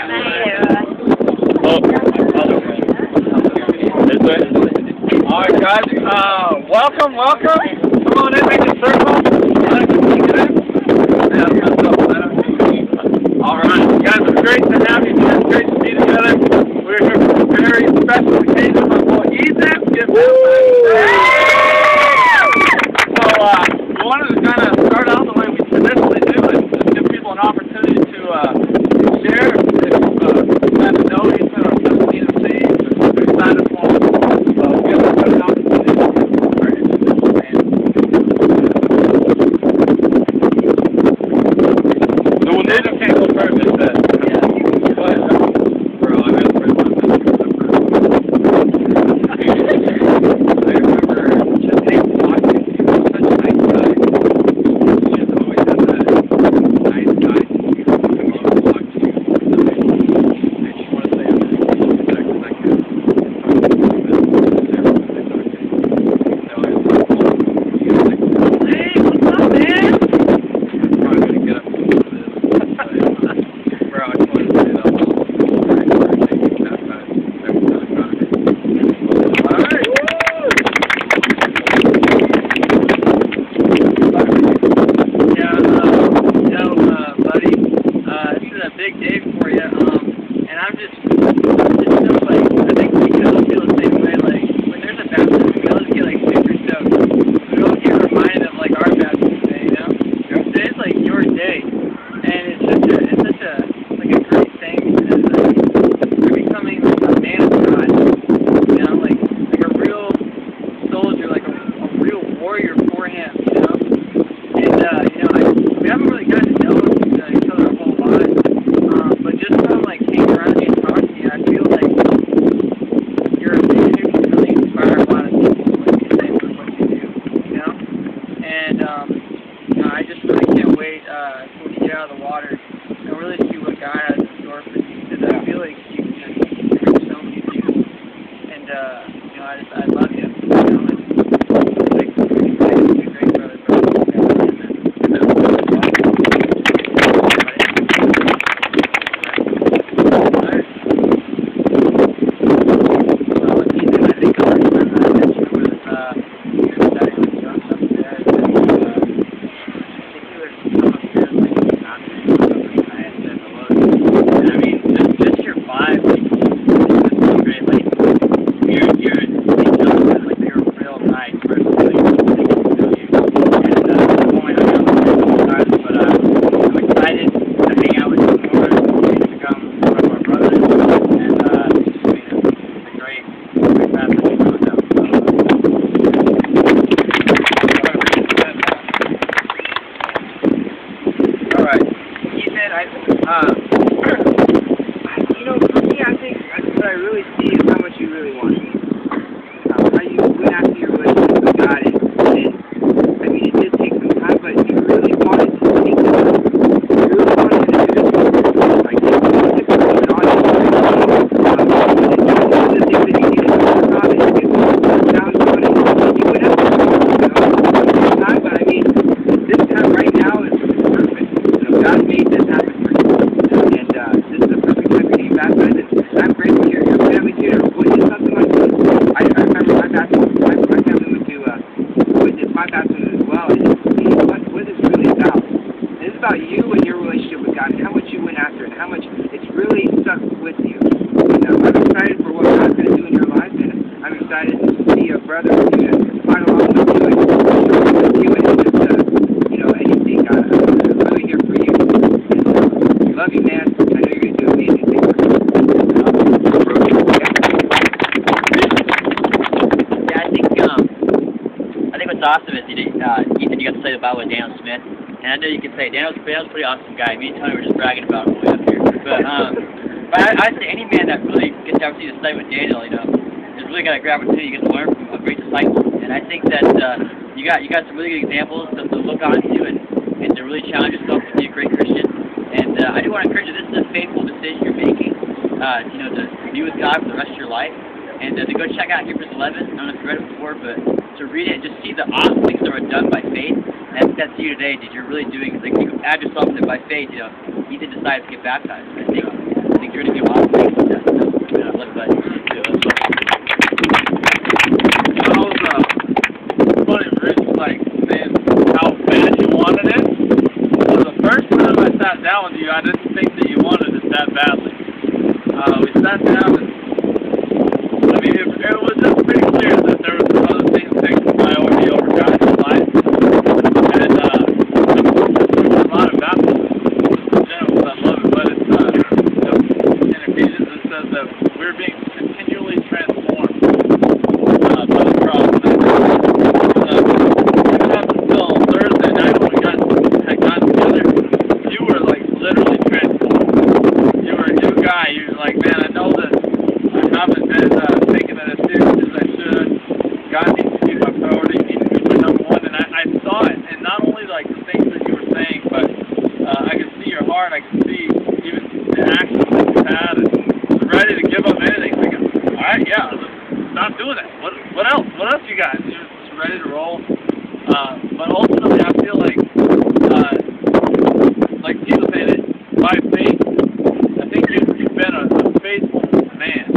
Oh, my other friend. This way. All right, guys. Welcome. Come on in, make a circle. All right, guys. It's great to have you. It's great to be together. We're here for a very special occasion. My boy Ethan. So, we wanted to kind of start out the way we traditionally do it. Just give people an opportunity to share. Glad to know Ethan or just need to see. We're excited for him. So, give us an opportunity to our individual fans. So, when Nathan can't go first, they said. Yeah, go ahead. Bro, I got a friend on this. I remember just Nathan talking. He was such a nice guy. He just always had that nice guy. He would come over and talk to you. And you want to say everything. Like, hey, what's up, man? I'm probably going to get up and do this. Bro, I just wanted to say that. Big day for you, and I'm just feel like, I think we can all feel the same way, like, when there's a baptism, we all just get, like, super stoked. We all get reminded of, like, our baptism day, you know? Today's, like, your day, and it's such a, like, a great thing, because, you're becoming, like, a man of God, you know, like a real soldier, like a real warrior for him, you know? And, you know, we haven't really gotten to know each other a whole lot. But just from like hanging around you and talking to you, I feel like you're a man who can really inspire a lot of people with you say what you do, you know? And you know, I just really can't wait when you get out of the water and really see what God has in store for you, because I feel like you can just reach so many people. And you know, I love you. You know, like you're a great brother. You know, for me, I think what I really see is how much you really want me. How you went after your relationship with God, and I mean, it did take some time, but you really wanted to take this. You really wanted to do this. Like, you wanted to put it on you. The things that you needed to work on, and you could down to it, and you went after it. You know, time, but I mean, this time right now is perfect. You know, God made this happen for you. This is the perfect time for getting baptized. I'm grateful your family here to witness something like this. I remember my baptism, my family went to witness my baptism as well, and just see what it's really about. It's about you and your relationship with God, and how much you went after, and how much it's really stuck with you. And I'm excited for what God's going to do in your life, and I'm excited to see a brother who's going to find along with you, and just, you know, anything. I'm really here for you. And, love you, man. I know you're going to do amazing things. Yeah, I think what's awesome is Ethan, you got to study the Bible with Daniel Smith, and I know you can say Daniel's a pretty awesome guy. Me and Tony were just bragging about him way up here, but I say any man that really gets the opportunity to study with Daniel, you know, is really got a great opportunity to get to learn from a great disciple. And I think that you got some really good examples to look on to and to really challenge yourself to be a great Christian. And I do want to encourage you, this is a faithful decision you're making, you know, to be with God for the rest of your life. And to go check out Hebrews 11, I don't know if you read it before, but to read it and just see the awesome things that are done by faith. And I think that's you today, that you're really doing, like, you add yourself to it by faith, you know, Ethan decided to get baptized. I think I think you're going to do a lot of things. Yeah, looks like you do. Funny, Rich, like, saying how bad you wanted it. So the first time I sat down with you, I didn't think that you wanted it that badly. We sat down and, I mean, it was just pretty clear that there was some other things taking priority over God's life. And, there's a lot of baptism in general, I love it, but it's, in Ephesians it says that we're being continually transformed, by the cross. Even up until Thursday night when we had gotten together, you were like literally transformed. You were a new guy. You were like, man, I know that I haven't been taking it as serious as I should. God needs to be my priority. He needs to be my number one. And I saw it, and not only like the things that you were saying, but I could see your heart. I could see even the actions that you had, and was ready to give up anything. Like, all right, yeah, let's stop doing that. What else? What else you got? You're just ready to roll. But ultimately, I feel like he was saying it, by faith, I think you've been a faithful man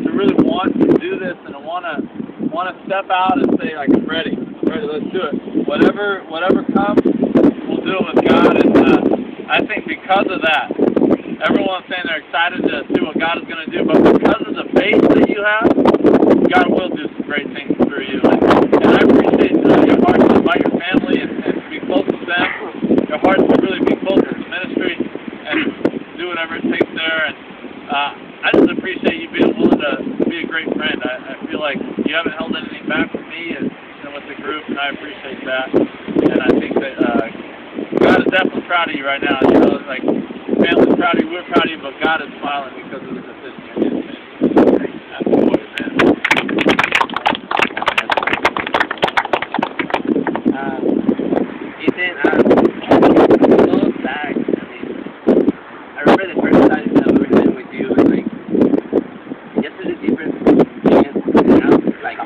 to really want to do this and to want to step out and say, like, I'm ready, let's do it. Whatever comes, we'll do it with God. And I think because of that, everyone's saying they're excited to see what God is going to do, but because of the faith that you have, God will do some great things through you. And I appreciate your heart to invite your family and to be close to them, your heart to really be close to the ministry and do whatever it takes there. And I just appreciate you being willing to be a great friend. I feel like you haven't held anything back from me and with the group, and I appreciate that. And I think that God is definitely proud of you right now. You know, like, family's proud of you, we're proud of you, but God is smiling because of the decision you made. That's the boy, man. Ethan, so sad. I remember the first time that we were sitting with you, and like, just the difference between now, like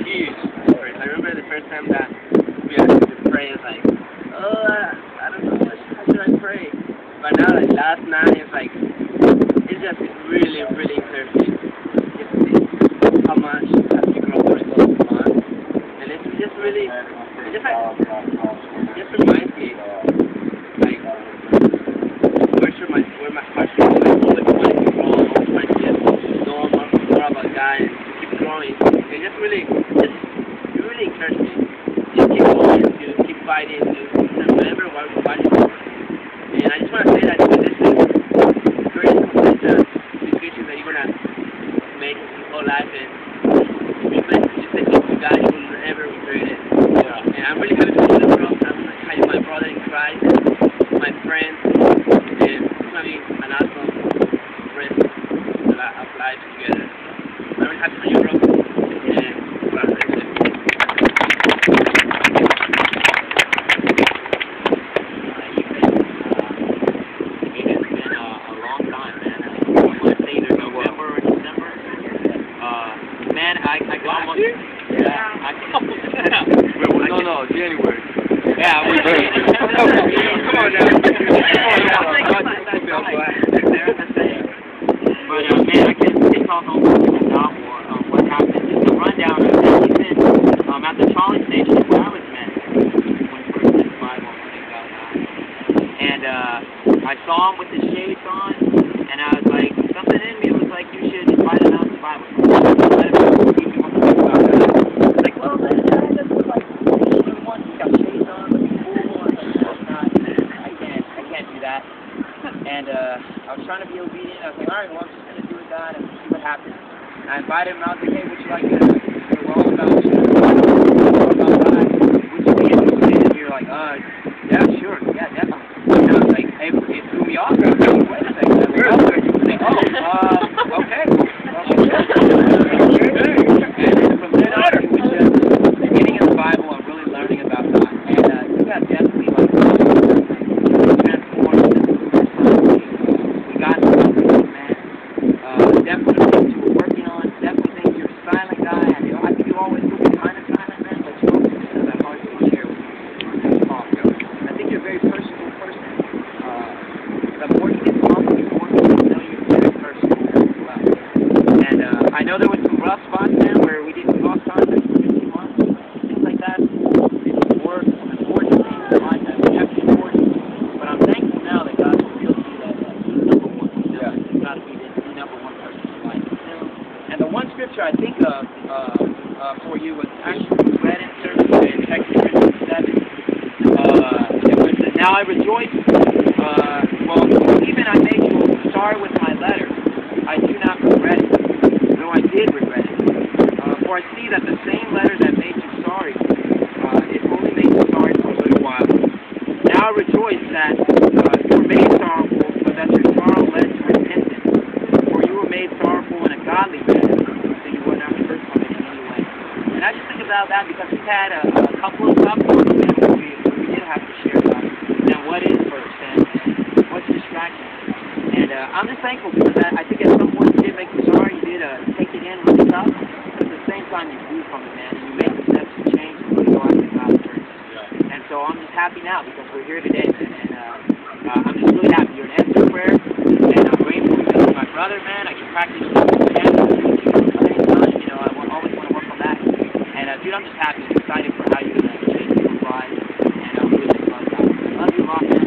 huge. I remember the first time that we had to pray, it's like, oh, I don't know, how should I pray? But now, like, last night, it's like, it's just really, really encouraging. Just to see how much have you grown during those months. And it's just really, it just like, just reminds me, like, where my heart is, like, always wanting to grow, always wanting to just know more about God and keep growing. It just really, it really encouraged me. Just keep going, to keep fighting, to remember what you're fighting for. And I just want to say that this is very decision that you're going to make your whole life, and you say thank you, God, you will never regret it. Yeah. And I'm really happy to be the bro. I'm my brother in Christ, my friend, and it's going to be an awesome rest of life together. I'm really happy for you, bro. And what I'm saying. No, January. Yeah, we come on now. But man, I can talk on what happened. Just a rundown of that. Even at the trolley station where I was met when we first did the Bible, and I saw him with his shades on, and I was like, something in me was like, you should invite him out to the Bible. Let him see what to think about that. Like, well, man, that's like, he's got shades on, looking cool. I can't do that. And I was trying to be obedient. I was like, all right, well, I'm just going to do it, God, and see what happens. And I invited him out. I was like, hey, would you like to hear all about God? Would you be interested? And we were like, yeah, sure. Yeah, definitely. And I was like, hey, it threw me off. I was like, wait a second. I was like, okay. And from then on, it was just getting in the Bible and really learning about God. And you got definitely like transformed personally. You got something, man. Definitely things you were working on. Definitely things you're a silent guy. I think you always look kind of silent, man, but you always have that heart to share with you. I think you're a very personable person. The more know there was some rough spots there where we didn't lost contact for 15 months, things like that. It's work, unfortunately, in life that we have to be fortunate. But I'm thankful now that God revealed to me that He's number one. He's got to be the number one person in life. And the one scripture I think of for you was actually read in service in Exodus 7. It was, now I rejoice. Well, even I made you sorry with my letter. I do not regret it, though I did regret it. For I see that the same letter that made you sorry, it only made you sorry for a little while. Now I rejoice that you were made sorrowful, but that your sorrow led to repentance. For you were made sorrowful in a godly manner, so you were not hurt from it in any way. And I just think about that because we've had a couple of topics where we did have to share about now what is first and what's distraction. And I'm just thankful because I think at some point you did make me sorry, you did take it in really tough, but at the same time you grew from it, man, and you made the steps to change and really go after God's church. And so I'm just happy now because we're here today, man, and I'm just really happy. You're an answer prayer, and I'm grateful because you're my brother, man. I can practice piano at the same time, you know, I always want to work on that. And dude, I'm just happy and excited for how you're going to change people's lives, and I'm really love God. I love you a lot, man.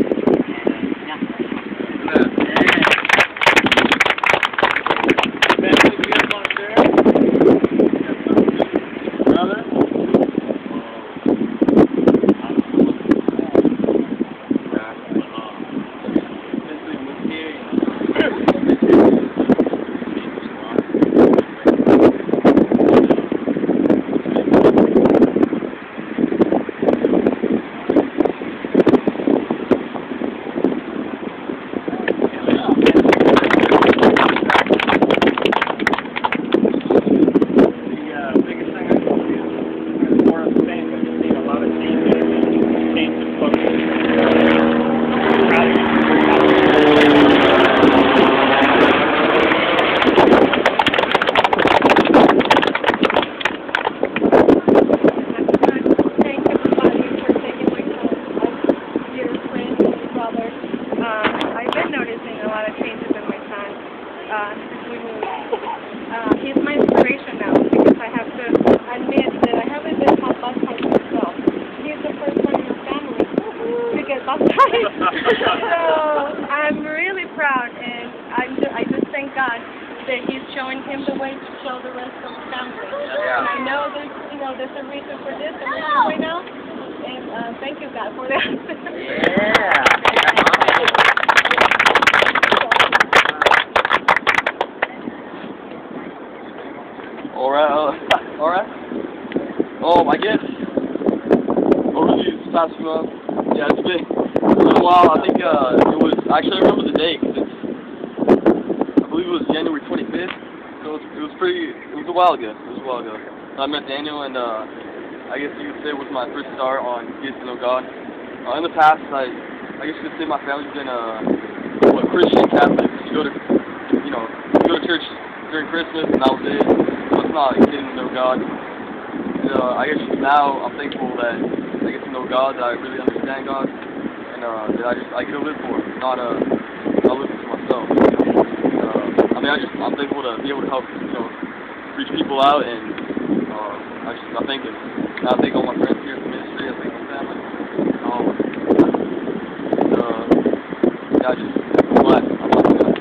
He's my inspiration now because I have to admit that I haven't been baptized myself. He's the first one in the family to get baptized. So I'm really proud, and I just thank God that He's showing him the way to show the rest of the family. Yeah. And I know there's a reason for this and reason right now, and thank you God for that. Alright. I guess over these past few months, yeah, it's been a little while. I think it was, actually I remember the date, because I believe it was January 25th, so it was a while ago. I met Daniel, and I guess you could say it was my first start on getting to know God. In the past, I guess you could say my family's been Christian Catholic. You go to church during Christmas, and that was it. So it's not getting to know God. And, I guess now I'm thankful that I get to know God, that I really understand God, and that I get to live for Him, not live for myself. I'm thankful to be able to help, reach people out, and I thank Him. And I thank all my friends here in the ministry. I thank my family. I just I'm glad. I'm glad.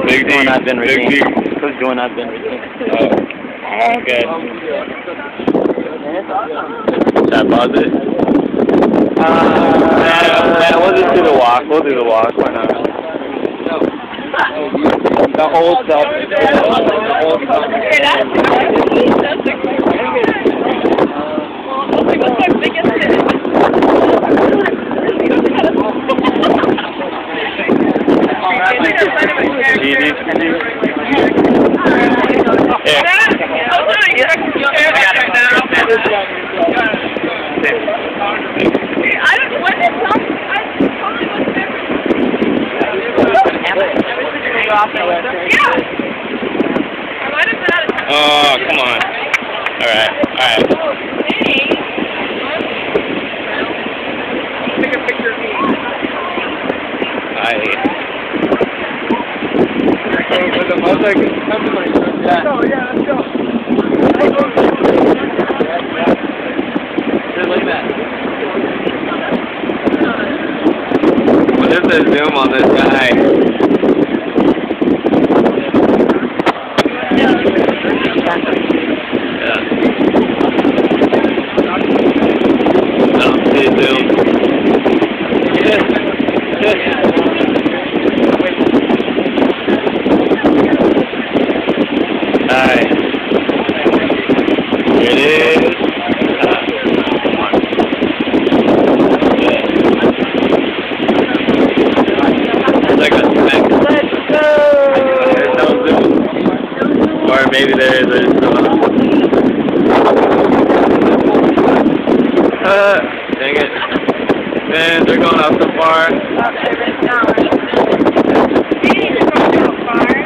Who's doing I've been redeemed? Who's doing I've been redeemed? Okay. Should I pause it? We'll just do the walk. We'll do the walk. Why not? The whole self. Okay, that's what's my biggest hit? Oh, come on. Alright. Take a picture of me. With the motorcycle, something like that. Yeah. Let's go. Look at that. What is the zoom on this guy? Alright. Here it is. Like a smack. Let's go! There's no zoom. Or maybe there is. Dang it. Man, they're going out so far.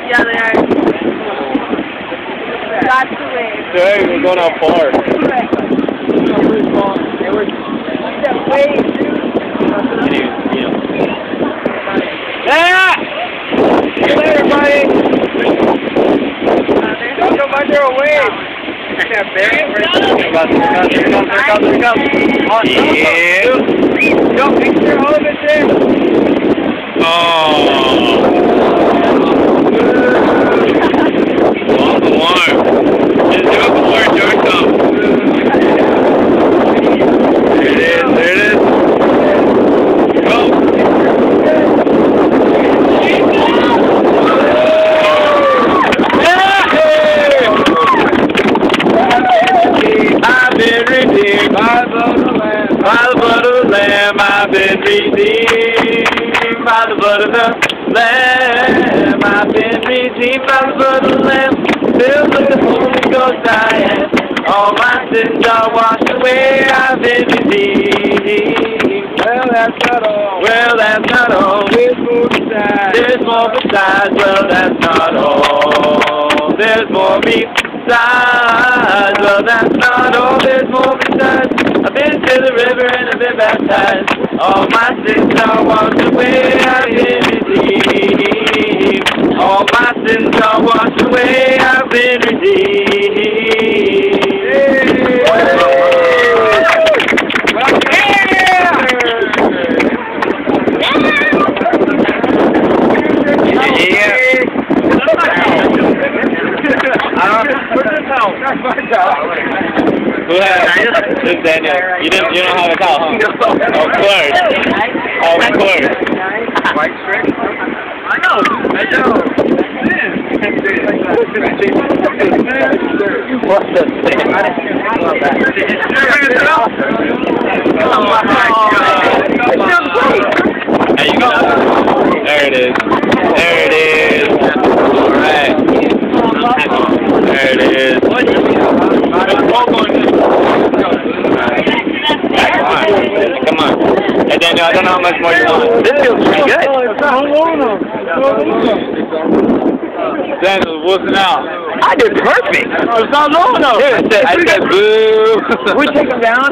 Yeah, they are. That's the way. Hey, we're going out far. Ah! See you later, buddy. Don't come under a wave. Yeah, Barry. Here comes. Yeah. Go, make sure all of it's in. Oh. Warm. Just do it before George comes. There it is. Go. I've been redeemed by the blood of the Lamb. I've been redeemed by the blood of the Lamb. I've been redeemed by the blood of the Lamb. Filled with the Holy Ghost I am. All my sins are washed away. I've been redeemed. Well, that's not all. There's more besides. Well, that's not all. There's more besides. Well, that's not all. There's more besides. I've been to the river and I've been baptized. All my sins are washed away. I've been redeemed. All my sins are washed away. I've been redeemed. Who has? This is Daniel. You don't have a towel, huh? Of course. White strict? I know. What the thing? There you go. There it is. Alright. There it is. Come on. Hey Daniel, I don't know how much more you want. This feels pretty good. Daniel, what's out? I did perfect. It's not low enough. I said boo. We take him down.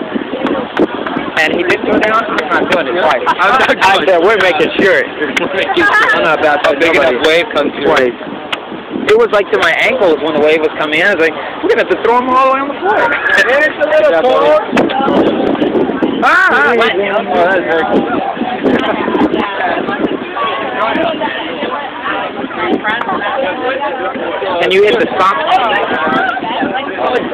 And he didn't go down. I'm not doing it twice. I said we're making sure. I'm not about to. Big enough wave comes twice. It was like to my ankles when the wave was coming in. I was like, we're going to have to throw them all the way on the floor. It's a little cold. Oh, that's very cool. Can you hit the stop? Oh, it's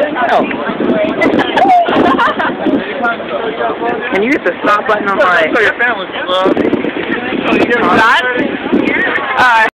Can you hit the stop button on my... Your family, Shot?